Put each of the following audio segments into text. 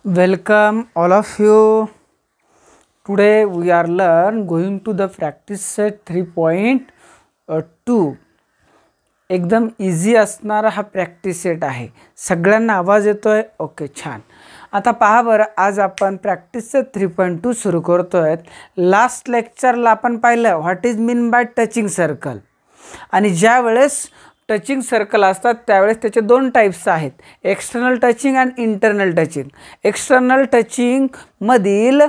Welcome all of you. Today we are going to the practice set 3.2. एकदम easy असणारा हा practice set आहे. सगळ्यांना आवाज येतोय? ओके, छान. आता पहा बरं, आज आपण प्रॅक्टिस सेट 3.2 सुरू करतोय. लास्ट लेक्चरला आपण पाहिलं what is mean by touching circle, आणि ज्या वेळेस टचिंग सर्कल असतात त्यावेळेस त्याचे दोन टाइप्स आहेत, एक्सटर्नल टचिंग आणि इंटरनल टचिंग. एक्सटर्नल टचिंग मधील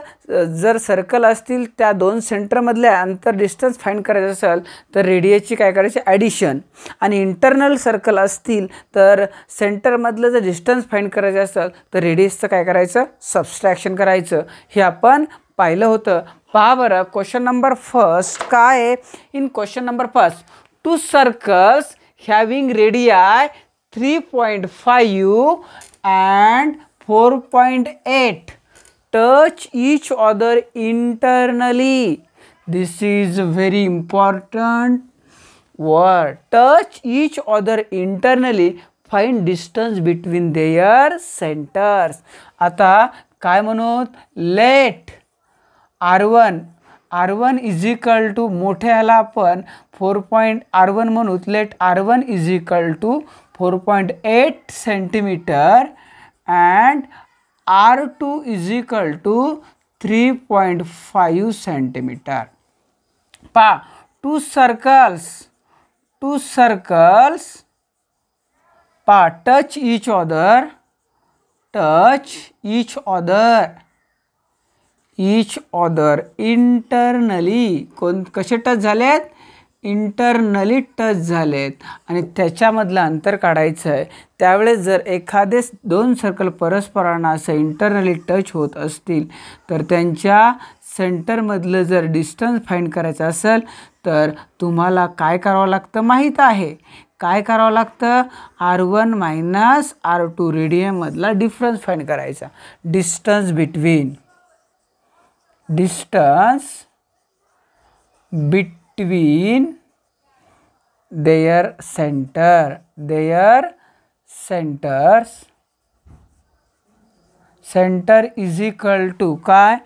जर सर्कल असतील त्या दोन सेंटरमधले अंतर डिस्टन्स फाइंड करायचं असेल तर रेडियसची काय करायची, ॲडिशन. आणि इंटरनल सर्कल असतील तर सेंटरमधलं जर डिस्टन्स फाइंड करायचं असेल तर रेडियसचं काय करायचं, सबस्ट्रॅक्शन करायचं. हे आपण पाहिलं होतं. पहा बरं, क्वेश्चन नंबर फर्स्ट काय आहे. In question number first, to circles having radii 3.5 and 4.8 touch each other internally. This is very important word. Touch each other internally. Find distance between their centers. आता काय म्हणू, let R1 is equal to मोठ्याला आपण R1 म्हणू. Let R1 is equal to 4.8 centimetre and R2 is equal to 3.5 centimetre. पा two circles पा touch each other internally. कसे touch झालेत, इंटरनली टच झालेत, आणि त्याच्यामधलं अंतर काढायचं आहे. त्यावेळेस जर एखादे दोन सर्कल परस्परांना असं इंटरनली टच होत असतील तर त्यांच्या सेंटरमधलं जर डिस्टन्स फाइंड करायचं असेल तर तुम्हाला काय करावं लागतं माहीत आहे. काय करावं लागतं, R1 मायनस R2 रेडियनमधला डिफरन्स फाइंड करायचा. Distance between their center is equal to काय,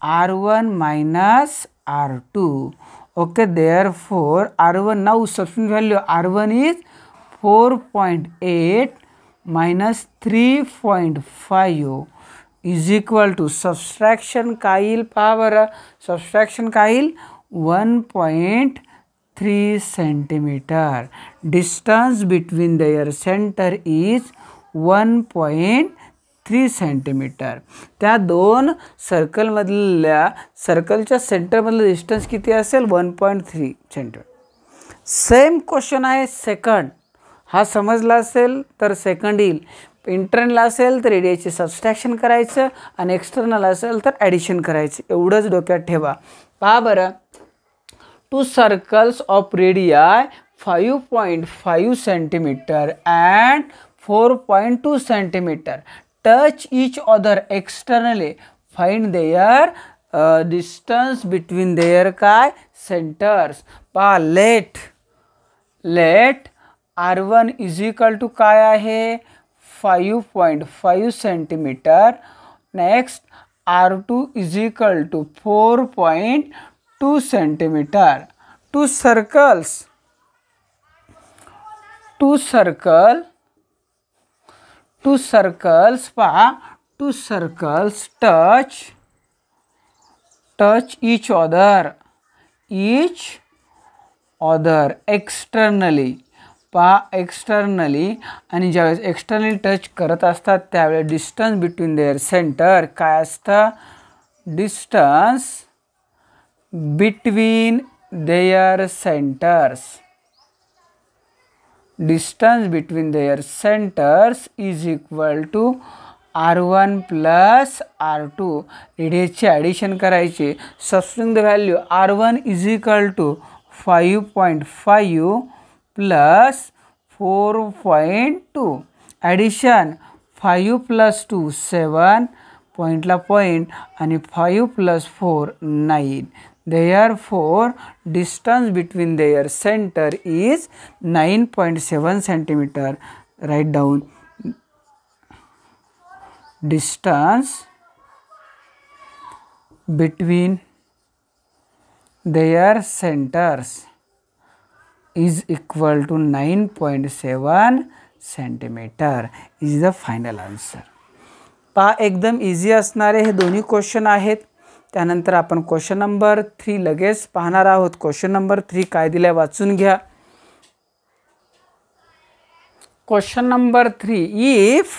R1 minus R2. okay, therefore R1, now substitute value, R1 is 4.8 minus 3.5 is equal to subtraction काय येईल, पहा बरं, सबस्ट्रॅक्शन काय येईल, 1.3 centimetre. Distance between there centre is 1.3 centimetre. त्या दोन सर्कलच्या सेंटरमधलं डिस्टन्स किती असेल, 1.3 सेंटीमीटर. सेम क्वेश्चन आहे सेकंड. हा समजला असेल तर सेकंड येईल. इंटरनल असेल तर रेडियसचे सबस्ट्रॅक्शन करायचं आणि एक्सटर्नल असेल तर ॲडिशन करायचं. एवढंच डोक्यात ठेवा. पहा बरं, two circles of radii 5.5 centimetre and 4.2 centimetre touch each other externally. Find their distance between their काय, सेंटर्स. पहा let R1 is equal to काय आहे, 5.5 centimetre. Next R2 is equal to 4.2 centimetre. Two circles पहा, two circles touch each other externally. पहा externally, आणि ज्यावेळेस externally touch करत असतात त्यावेळेस डिस्टन्स बिटवीन देअर सेंटर काय असतं, distance between their centres is equal to R1 plus R2. रेडियसची ॲडिशन करायची. Substituting the value, R1 is equal to 5.5 plus 4.2. Addition 5 plus 2 7, पॉईंटला पॉईंट, आणि 5 plus 4 9. Therefore distance between their center is 9.7 centimeter. Write down distance between their centres is equal to 9.7 centimetre is the final answer. पहा एकदम easy असणारे हे दोन्ही question आहेत. त्यानंतर आपण क्वेश्चन नंबर 3 लगेच पाहणार आहोत. क्वेश्चन नंबर 3 काय दिले वाचून घ्या. Question number 3, if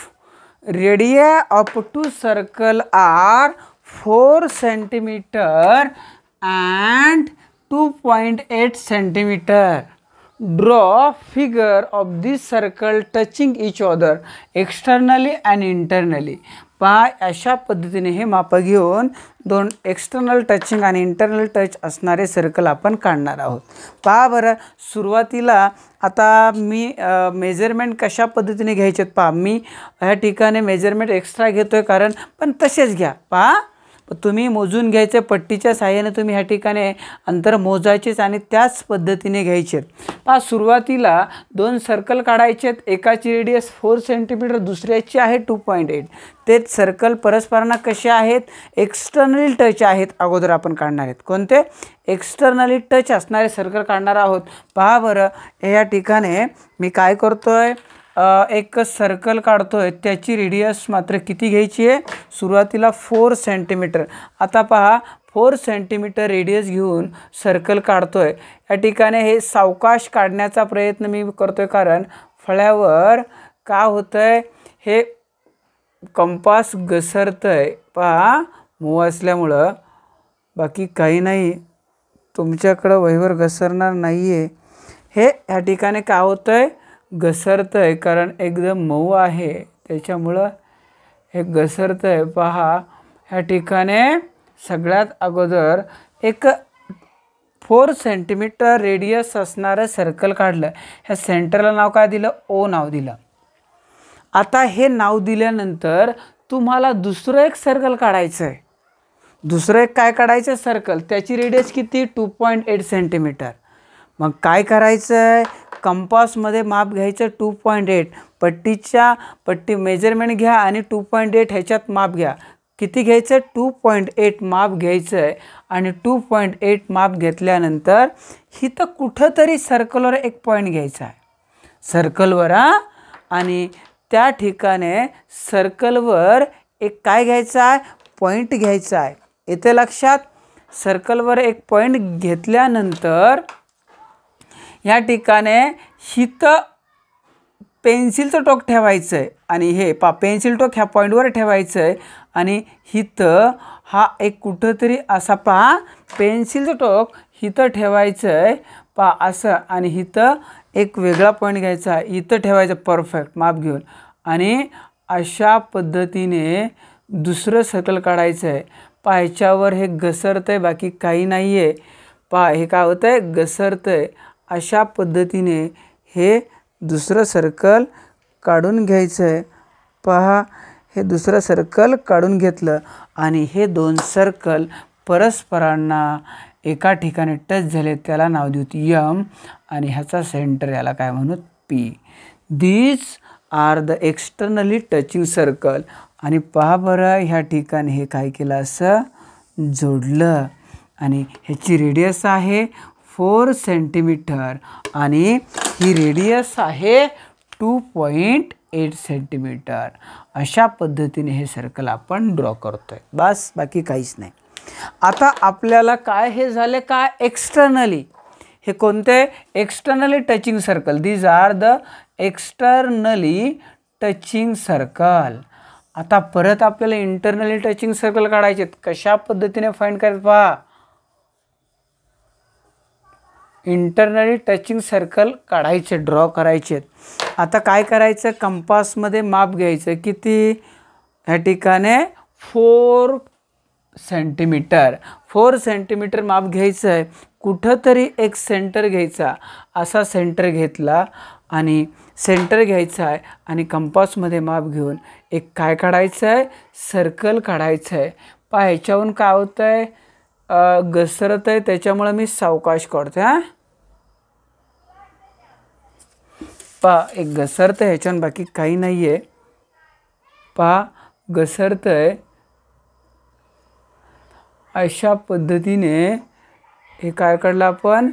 radii of two circle are 4 centimetre and 2.8 centimetre, draw figure of this circle touching each other externally and internally. पहा अशा पद्धतीने हे माप घेऊन दोन एक्सटर्नल टचिंग आणि इंटरनल टच असणारे सर्कल आपण काढणार आहोत. पहा बरं, सुरुवातीला आता मी मेजरमेंट कशा पद्धतीने घ्यायचे पहा. मी ह्या ठिकाणी मेजरमेंट एक्स्ट्रा घेतोय कारण पण तसेच घ्या. पहा तुम्ही मोजून घ्यायचे, पट्टीच्या साहाय्याने तुम्ही ह्या ठिकाणी अंतर मोजायचेच आणि त्याच पद्धतीने घ्यायचे. पहा सुरुवातीला दोन सर्कल काढायचेत. एकाची रेडियस 4 सेंटीमीटर, दुसऱ्याची आहे 2.8. ते सर्कल परस्परांना कसे आहेत, एक्सटर्नली टच आहेत. अगोदर आपण काढणार आहेत कोणते, एक्सटर्नली टच असणारे सर्कल काढणार आहोत. पहा बरं या ठिकाणी मी काय करतोय, एक सर्कल काढतोय. त्याची रेडियस मात्र किती घ्यायची आहे, सुरुवातीला 4 सेंटीमीटर. आता पहा 4 सेंटीमीटर रेडियस घेऊन सर्कल काढतोय. या ठिकाणी हे सावकाश काढण्याचा प्रयत्न मी करतोय कारण फळ्यावर का होतंय, हे कंपास घसरतंय. पहा मूव असल्यामुळं, बाकी काही नाही, तुमच्याकडं वहीवर घसरणार नाही आहे. हे ह्या ठिकाणी का होतंय, घसरतंय कारण एकदम मऊ आहे त्याच्यामुळं हे घसरतंय. पहा ह्या ठिकाणी सगळ्यात अगोदर एक 4 सेंटीमीटर रेडियस असणारं सर्कल काढलं. ह्या सेंटरला नाव काय दिलं, ओ नाव दिलं. आता हे नाव दिल्यानंतर तुम्हाला दुसरं एक सर्कल काढायचं आहे. दुसरं एक काय काढायचं सर्कल, त्याची रेडियस किती, 2.8 सेंटीमीटर. मग काय करायचं आहे, कंपासमध्ये माप घ्यायचं 2.8. पट्टी मेजरमेंट घ्या आणि 2.8 ह्याच्यात माप घ्या. किती घ्यायचं, 2.8 माप घ्यायचं आहे. आणि 2.8 माप घेतल्यानंतर इथं कुठंतरी सर्कलवर एक पॉईंट घ्यायचा आहे, सर्कलवर आणि त्या ठिकाणी सर्कलवर एक काय घ्यायचं आहे, पॉईंट घ्यायचा आहे. इथे लक्षात, सर्कलवर एक पॉईंट घेतल्यानंतर या ठिकाणी हिथं पेन्सिलचं टोक ठेवायचं आहे आणि हे पेन्सिल टोक ह्या पॉईंटवर ठेवायचं आहे. आणि हिथं हा एक कुठंतरी असा पेन्सिलचं टोक हिथं ठेवायचं आहे असं. आणि हिथं एक वेगळा पॉईंट घ्यायचा, इथं ठेवायचं परफेक्ट माप घेऊन. आणि अशा पद्धतीने दुसरं सर्कल काढायचं आहे. ह्याच्यावर हे घसरतं आहे, बाकी काही नाही आहे. हे काय होतं आहे, घसरतं आहे. अशा पद्धतीने हे दुसरं सर्कल काढून घ्यायचं आहे. पहा हे दुसरं सर्कल काढून घेतलं आणि हे दोन सर्कल परस्परांना एका ठिकाणी टच झाले, त्याला नाव देऊ एम आणि ह्याचा सेंटर याला काय म्हणू, पी. These are the externally touching circle. आणि पहा बरं ह्या ठिकाणी हे काय केलं, असं जोडलं आणि ह्याची रेडियस आहे 4 सेंटीमीटर आणि ही रेडियस आहे 2.8 सेंटीमीटर. अशा पद्धतीने हे सर्कल आपण ड्रॉ करतोय, बस बाकी काहीच नाही. आता आपल्याला काय हे झाले, काय एक्सटर्नली, हे कोणते, externally touching circle. These are the externally touching circle. आता परत आपल्याला इंटरनली टचिंग सर्कल काढायचे. कशा पद्धतीने फाइंड करायचं पहा, इंटरनली टचिंग सर्कल काढायचे, ड्रॉ करायचे. आता काय करायचं, कंपासमध्ये माप घ्यायचं. किती, ह्या ठिकाणी 4 सेंटीमीटर. 4 सेंटीमीटर माप घ्यायचं आहे. कुठंतरी एक सेंटर घ्यायचा, असा सेंटर घेतला आणि सेंटर घ्यायचा आहे आणि कंपासमध्ये माप घेऊन एक काय काढायचं आहे, सर्कल काढायचं आहे. ह्याच्याहून काय होतं आहे, घसरत आहे, त्याच्यामुळे मी सावकाश काढतो. एक घसरत आहे ह्याच्याहून, बाकी काही नाही आहे. घसरतंय अशा पद्धतीने हे काय काढलं आपण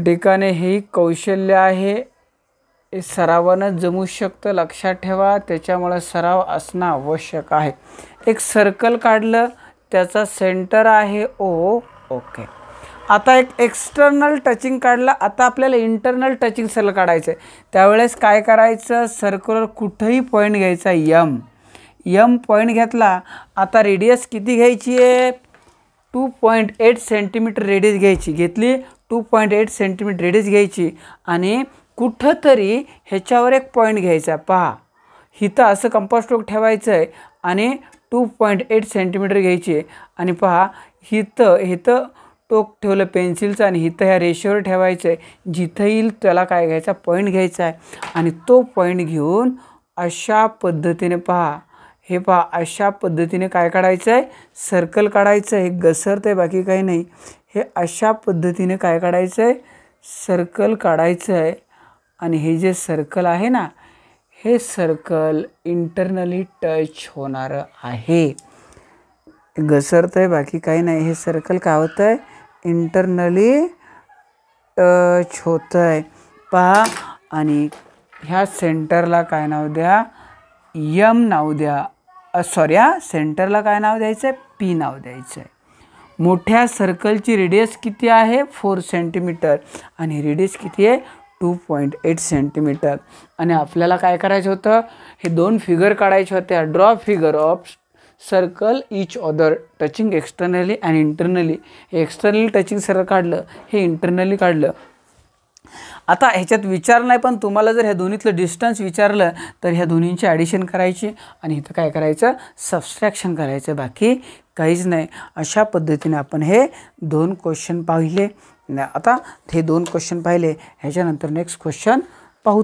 ठिकाणी हे कौशल्य आहे, हे सरावानं जमू शकतं, लक्षात ठेवा. त्याच्यामुळे सराव असणं आवश्यक आहे. एक सर्कल काढलं, त्याचा सेंटर आहे ओ. ओके. आता एक एक्सटर्नल टचिंग काढलं. आता आपल्याला इंटरनल टचिंग सर्कल काढायचं आहे. त्यावेळेस काय करायचं, सर्कलवर कुठंही पॉईंट घ्यायचा, यम पॉईंट घेतला. आता रेडियस किती घ्यायची आहे, 2.8 सेंटीमीटर रेडियस घ्यायची. घेतली 2.8 सेंटीमीटर रेडियस घ्यायची आणि कुठंतरी ह्याच्यावर एक पॉईंट घ्यायचा. पहा इथं असं कंपास स्ट्रोक ठेवायचं आहे आणि 2.8 सेंटीमीटर घ्यायची आणि पहा इथं टोक ठेवलं पेन्सिलचं आणि इथं ह्या रेषेवर ठेवायचं आहे. जिथं येईल त्याला काय घ्यायचा, पॉईंट घ्यायचा आहे आणि तो पॉईंट घेऊन अशा पद्धतीने पहा, हे पहा अशा पद्धतीने काय काढायचं आहे, सर्कल काढायचं आहे. हे घसरतं आहे, बाकी काही नाही. हे अशा पद्धतीने काय काढायचं आहे, सर्कल काढायचं आहे आणि हे जे सर्कल आहे ना, हे सर्कल इंटरनली टच होणारं आहे. घसरतं आहे, बाकी काही नाही. हे सर्कल काय होतं आहे, इंटरनली टच होतं आहे. पहा आणि ह्या सेंटरला काय नाव द्या, यम नाव द्या. सॉरी सेंटरला काय नाव द्यायचं आहे, पी नाव द्यायचं आहे. मोठ्या सर्कलची रेडियस किती आहे, 4 सेंटीमीटर आणि रेडियस किती आहे, 2.8 सेंटीमीटर. आणि आपल्याला काय करायचं होतं, हे दोन फिगर काढायचे होते. Draw figure of circle each other touching externally and internally. हे एक्सटर्नली टचिंग सर्कल काढलं, हे इंटरनली काढलं. आता ह्याच्यात विचार नाही, पण तुम्हाला जर ह्या दोन्हीतलं डिस्टन्स विचारलं तर ह्या दोन्हींची ॲडिशन करायची आणि इथं काय करायचं, सबस्ट्रॅक्शन करायचं, बाकी काहीच नाही. अशा पद्धतीने आपण हे 2 क्वेश्चन पाहिले. आता हे 2 क्वेश्चन पाहिले, ह्याच्यानंतर नेक्स्ट क्वेश्चन पाहू.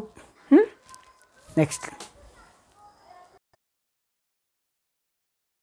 नेक्स्ट